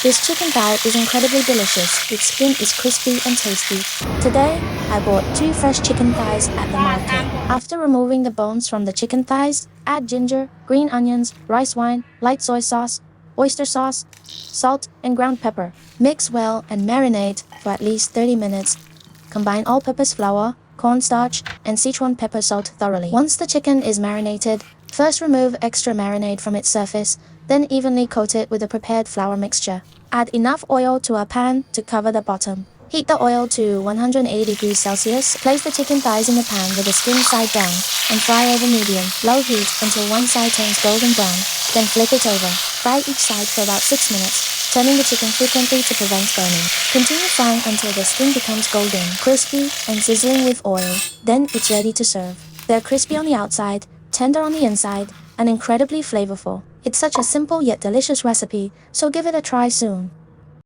This chicken thigh is incredibly delicious. Its skin is crispy and tasty. Today, I bought 2 fresh chicken thighs at the market. After removing the bones from the chicken thighs, add ginger, green onions, rice wine, light soy sauce, oyster sauce, salt, and ground pepper. Mix well and marinate for at least 30 minutes. Combine all-purpose flour, cornstarch, and Sichuan pepper salt thoroughly. Once the chicken is marinated, first remove extra marinade from its surface, then evenly coat it with the prepared flour mixture. Add enough oil to a pan to cover the bottom. Heat the oil to 180 degrees Celsius. Place the chicken thighs in the pan with the skin side down and fry over medium-low heat until one side turns golden brown. Then flip it over. Fry each side for about 6 minutes, turning the chicken frequently to prevent burning. Continue frying until the skin becomes golden, crispy, and sizzling with oil. Then it's ready to serve. They're crispy on the outside, tender on the inside, and incredibly flavorful. It's such a simple yet delicious recipe, so give it a try soon.